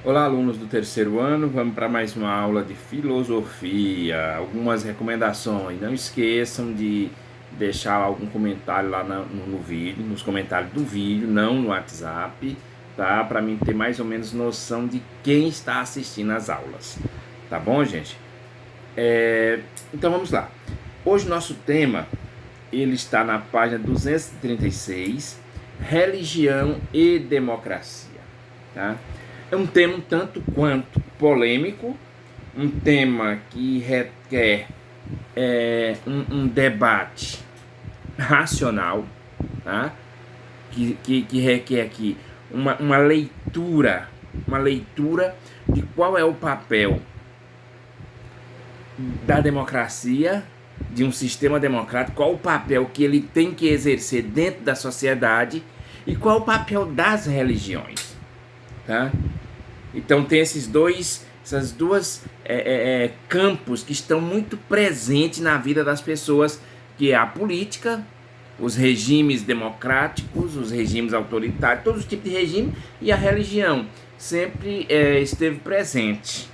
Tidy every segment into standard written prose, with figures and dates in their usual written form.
Olá, alunos do terceiro ano, vamos para mais uma aula de filosofia. Algumas recomendações. Não esqueçam de deixar algum comentário lá no vídeo, nos comentários do vídeo, não no WhatsApp, tá? Para mim ter mais ou menos noção de quem está assistindo às aulas. Tá bom, gente? Então vamos lá. Hoje nosso tema, ele está na página 236, Religião e Democracia, tá? É um tema um tanto quanto polêmico, um tema que requer um debate racional, tá? Que requer aqui uma leitura de qual é o papel da democracia, de um sistema democrático, qual o papel que ele tem que exercer dentro da sociedade e qual o papel das religiões, tá? Então tem essas duas campos que estão muito presentes na vida das pessoas, que é a política, os regimes democráticos, os regimes autoritários, todos os tipos de regime, e a religião sempre esteve presente,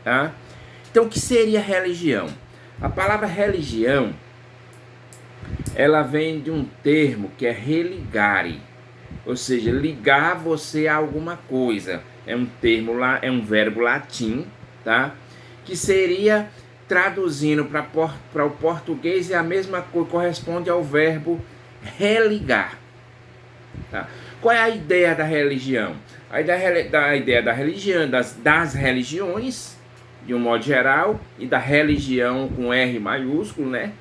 tá? Então o que seria religião? A palavra religião, ela vem de um termo que é religare, ou seja, ligar você a alguma coisa. É um termo lá, é um verbo latim, tá? Que seria, traduzindo para o português, é a mesma coisa, corresponde ao verbo religar, tá? Qual é a ideia da religião? A ideia da religião, das religiões, de um modo geral, e da religião com R maiúsculo, né?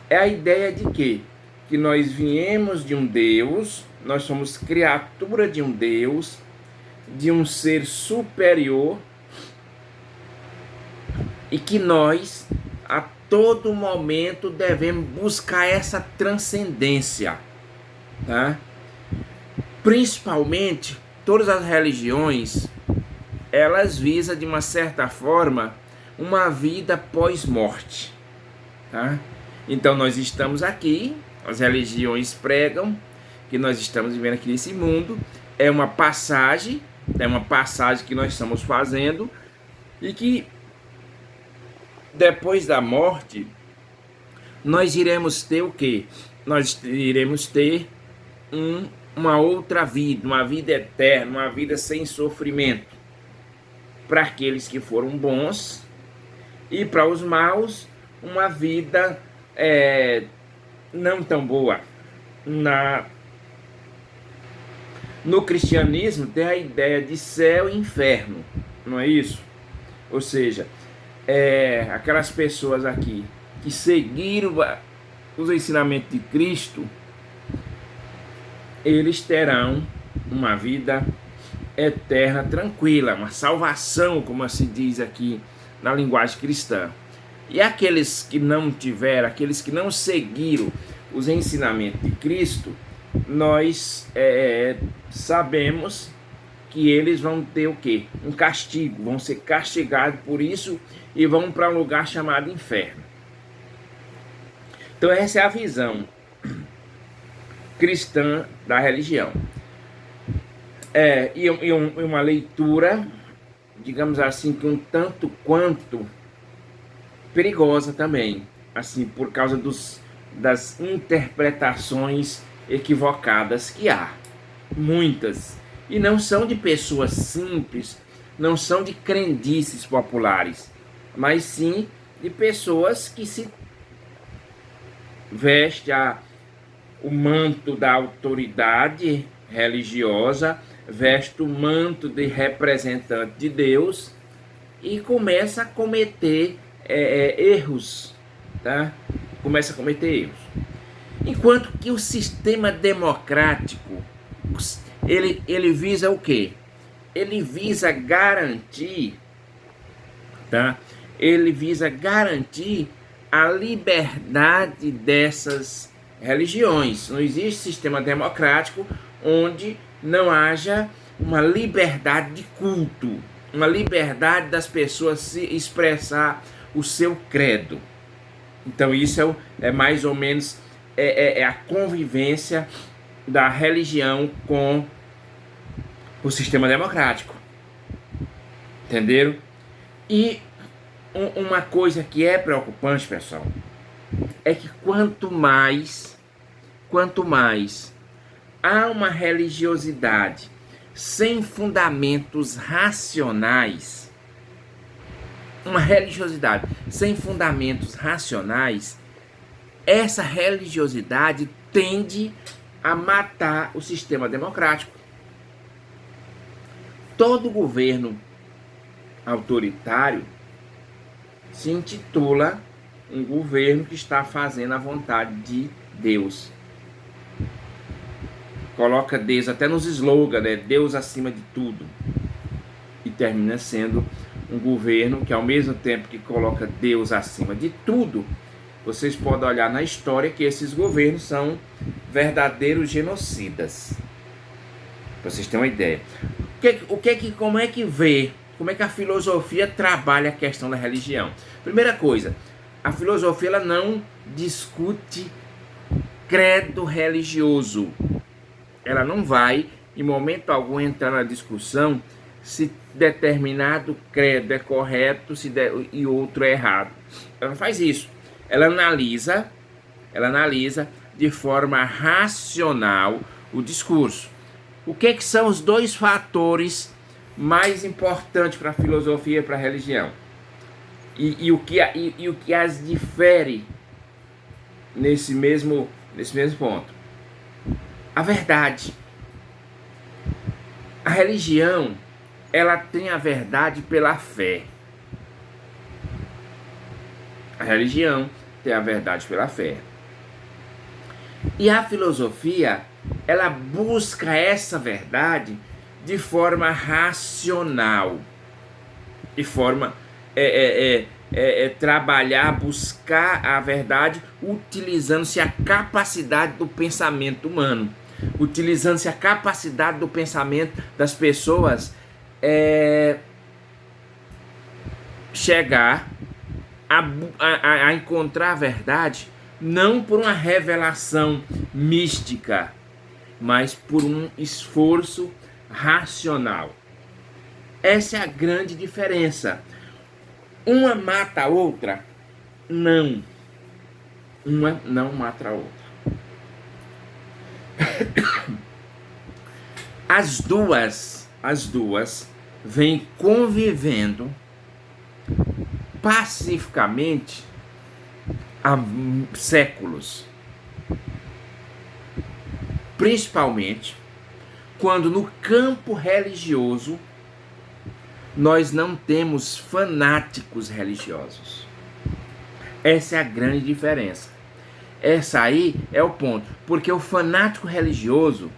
É a ideia de quê? Que nós viemos de um Deus, nós somos criatura de um Deus, de um ser superior, e que nós, a todo momento, devemos buscar essa transcendência, tá? Principalmente, todas as religiões, elas visam, de uma certa forma, uma vida pós-morte, tá? Então, nós estamos aqui, as religiões pregam que nós estamos vivendo aqui nesse mundo, é uma passagem que nós estamos fazendo, e que depois da morte nós iremos ter o quê? Nós iremos ter uma outra vida, uma vida eterna, uma vida sem sofrimento, para aqueles que foram bons, e para os maus, uma vida não tão boa. No cristianismo tem a ideia de céu e inferno, não é isso? Ou seja, aquelas pessoas aqui que seguiram os ensinamentos de Cristo, eles terão uma vida eterna, tranquila, uma salvação, como se diz aqui na linguagem cristã. E aqueles que não tiveram, aqueles que não seguiram os ensinamentos de Cristo, nós sabemos que eles vão ter o quê? Um castigo, vão ser castigados por isso e vão para um lugar chamado inferno. Então essa é a visão cristã da religião. E uma leitura, digamos assim, que um tanto quanto perigosa também, assim, por causa das interpretações equivocadas que há, muitas, e não são de pessoas simples, não são de crendices populares, mas sim de pessoas que se vestem o manto da autoridade religiosa, veste o manto de representante de Deus e começa a cometer erros, tá? Começa a cometer erros. Enquanto que o sistema democrático, ele visa o quê? Ele visa garantir, tá? Ele visa garantir a liberdade dessas religiões. Não existe sistema democrático onde não haja uma liberdade de culto, uma liberdade das pessoas se expressar o seu credo. Então isso é mais ou menos a convivência da religião com o sistema democrático. Entenderam? E uma coisa que é preocupante, pessoal, é que quanto mais há uma religiosidade sem fundamentos racionais, essa religiosidade tende a matar o sistema democrático. Todo governo autoritário se intitula um governo que está fazendo a vontade de Deus. Coloca Deus até nos slogans, né? Deus acima de tudo. E termina sendo um governo que, ao mesmo tempo que coloca Deus acima de tudo, vocês podem olhar na história que esses governos são verdadeiros genocidas. Para vocês terem uma ideia. Como é que a filosofia trabalha a questão da religião? Primeira coisa, a filosofia ela não discute credo religioso. Ela não vai, em momento algum, entrar na discussão se determinado credo é correto e outro é errado. Ela não faz isso. Ela analisa de forma racional o discurso. O que são os dois fatores mais importantes para a filosofia e para a religião? E o que as difere nesse mesmo ponto? A verdade. A religião, ela tem a verdade pela fé. A religião tem a verdade pela fé. E a filosofia, ela busca essa verdade de forma racional. De forma trabalhar, buscar a verdade, utilizando-se a capacidade do pensamento humano. Utilizando-se a capacidade do pensamento das pessoas chegar a encontrar a verdade não por uma revelação mística, mas por um esforço racional. Essa é a grande diferença. Uma mata a outra? Não. Uma não mata a outra. As duas vêm convivendo pacificamente há séculos. Principalmente quando no campo religioso nós não temos fanáticos religiosos. Essa é a grande diferença. Essa aí é o ponto. Porque o fanático religioso,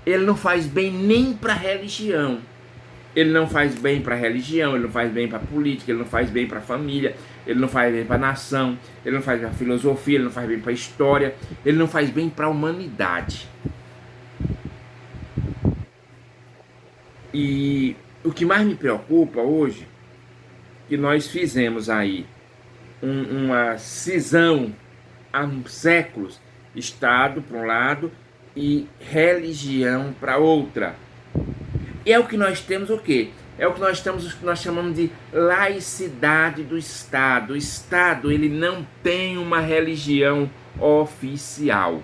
ele não faz bem nem para a religião. Ele não faz bem para a religião, ele não faz bem para a política, ele não faz bem para a família, ele não faz bem para a nação, ele não faz bem para a filosofia, ele não faz bem para a história, ele não faz bem para a humanidade. E o que mais me preocupa hoje, que nós fizemos aí uma cisão há séculos, Estado para um lado e religião para outra. E é o que nós temos o quê? É o que nós temos, o que nós chamamos de laicidade do Estado. O Estado, ele não tem uma religião oficial.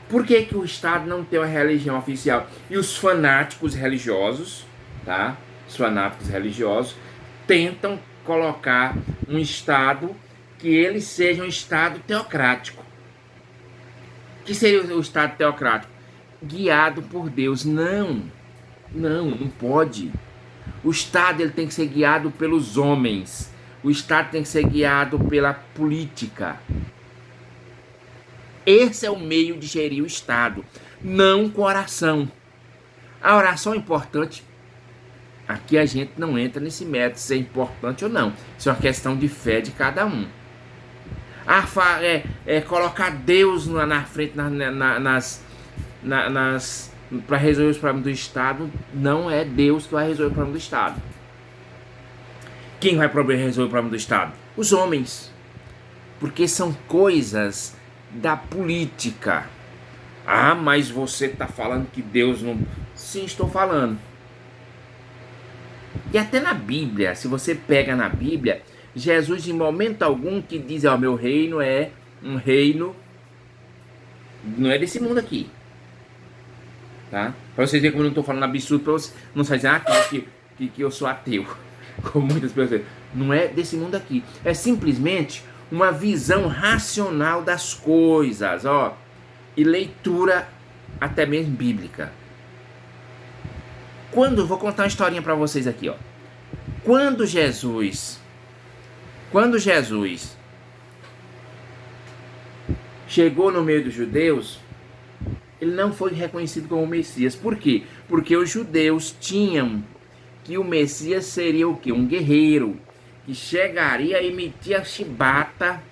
Por que o Estado não tem uma religião oficial? E os fanáticos religiosos, tá? Os fanáticos religiosos tentam colocar um Estado que ele seja um Estado teocrático. O que seria o Estado teocrático? Guiado por Deus. Não pode. O Estado ele tem que ser guiado pelos homens. O Estado tem que ser guiado pela política. Esse é o meio de gerir o Estado, não com oração. A oração é importante. Aqui a gente não entra nesse método se é importante ou não. Isso é uma questão de fé de cada um. Colocar Deus na frente para resolver os problemas do Estado, não é Deus que vai resolver o problema do Estado. Quem vai resolver o problema do Estado? Os homens. Porque são coisas da política. Ah, mas você está falando que Deus não... Sim, estou falando. E até na Bíblia, se você pega na Bíblia, Jesus em momento algum que diz, ó, meu reino é um reino, não é desse mundo aqui. Tá? Para vocês verem como eu não estou falando absurdo, para vocês não saírem que eu sou ateu, como muitas pessoas. Não é desse mundo aqui. É simplesmente uma visão racional das coisas, ó, e leitura até mesmo bíblica. Vou contar uma historinha para vocês aqui, ó. Quando Jesus chegou no meio dos judeus, ele não foi reconhecido como Messias. Por quê? Porque os judeus tinham que o Messias seria o quê? Um guerreiro que chegaria e metia chibata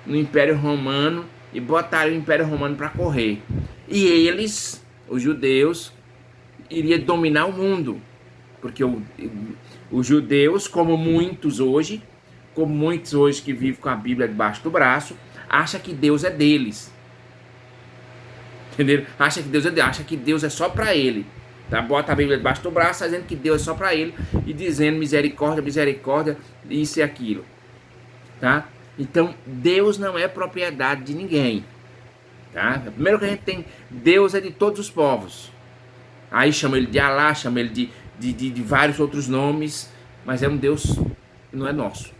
no Império Romano e botaria o Império Romano para correr. E eles, os judeus, iriam dominar o mundo. Porque os judeus, como muitos hoje que vivem com a Bíblia debaixo do braço, acham que Deus é deles. Entendeu? Acha que Deus é só para ele. Tá? Bota a Bíblia debaixo do braço, dizendo que Deus é só para ele e dizendo misericórdia, misericórdia, isso e aquilo. Tá? Então, Deus não é propriedade de ninguém. Tá? Primeiro que a gente tem, Deus é de todos os povos. Aí chama ele de Alá, chama ele de vários outros nomes, mas é um Deus, não é nosso,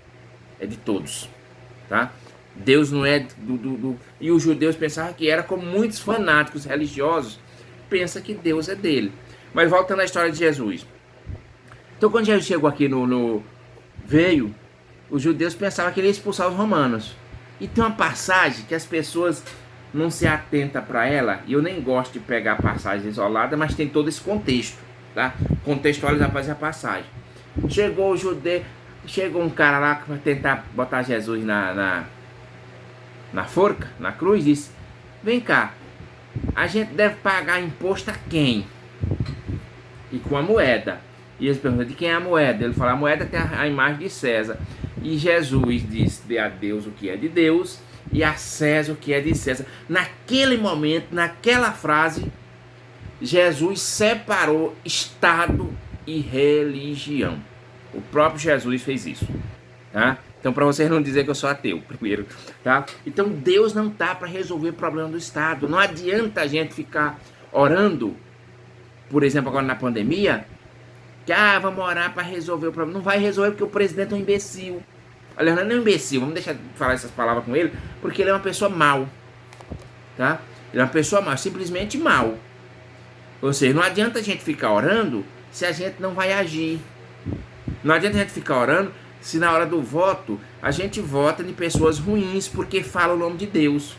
é de todos. Tá? Deus não é E os judeus pensavam que era, como muitos fanáticos religiosos pensam que Deus é dele. Mas voltando à história de Jesus. Então quando Jesus chegou aqui veio, os judeus pensavam que ele ia expulsar os romanos. E tem uma passagem que as pessoas não se atentam para ela, e eu nem gosto de pegar passagem isolada, mas tem todo esse contexto, tá? Contextualizar para essa passagem. Chegou um cara lá para tentar botar Jesus na forca, na cruz, disse: vem cá, a gente deve pagar imposto a quem? E com a moeda. E eles perguntam: de quem é a moeda? Ele fala: a moeda tem a imagem de César. E Jesus disse: dê a Deus o que é de Deus e a César o que é de César. Naquele momento, naquela frase, Jesus separou Estado e religião. O próprio Jesus fez isso, tá? Então, para vocês não dizer que eu sou ateu, primeiro, tá? Então, Deus não tá para resolver o problema do Estado. Não adianta a gente ficar orando, por exemplo, agora na pandemia, que vamos orar para resolver o problema. Não vai resolver porque o presidente é um imbecil. Aliás, não é um imbecil, vamos deixar de falar essas palavras com ele, porque ele é uma pessoa mau, tá? Ele é uma pessoa mau, simplesmente mau. Ou seja, não adianta a gente ficar orando se a gente não vai agir. Não adianta a gente ficar orando se na hora do voto a gente vota em pessoas ruins porque fala o nome de Deus.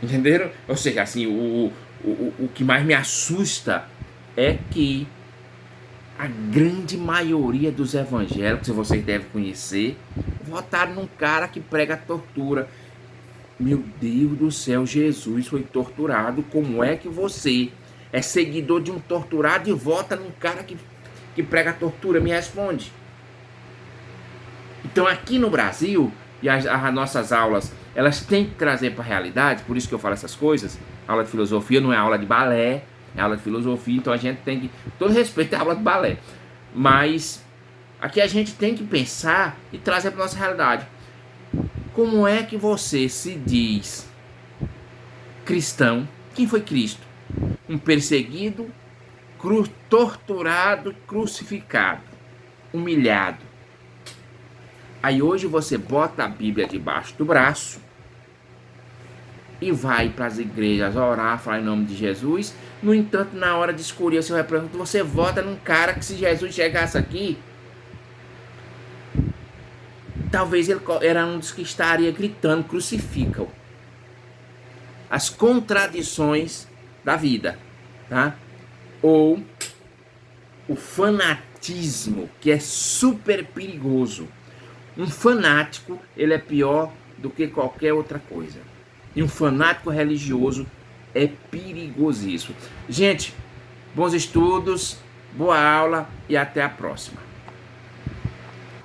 Entenderam? Ou seja, assim, o que mais me assusta é que a grande maioria dos evangélicos, que vocês devem conhecer, votaram num cara que prega tortura. Meu Deus do céu, Jesus foi torturado. Como é que você é seguidor de um torturado e vota num cara que prega tortura? Me responde. Então aqui no Brasil, e as nossas aulas, elas têm que trazer para a realidade, por isso que eu falo essas coisas. Aula de filosofia não é aula de balé, é aula de filosofia, então a gente tem que, todo respeito, é aula de balé, mas aqui a gente tem que pensar e trazer para nossa realidade. Como é que você se diz cristão? Quem foi Cristo? Um perseguido, torturado, crucificado, humilhado. Aí hoje você bota a Bíblia debaixo do braço e vai para as igrejas orar, falar em nome de Jesus. No entanto, na hora de escolher o seu representante, você vota num cara que, se Jesus chegasse aqui, talvez ele era um dos que estaria gritando: crucifica-o. As contradições da vida, tá? Ou o fanatismo, que é super perigoso. Um fanático, ele é pior do que qualquer outra coisa. E um fanático religioso é perigosíssimo. Gente, bons estudos, boa aula e até a próxima.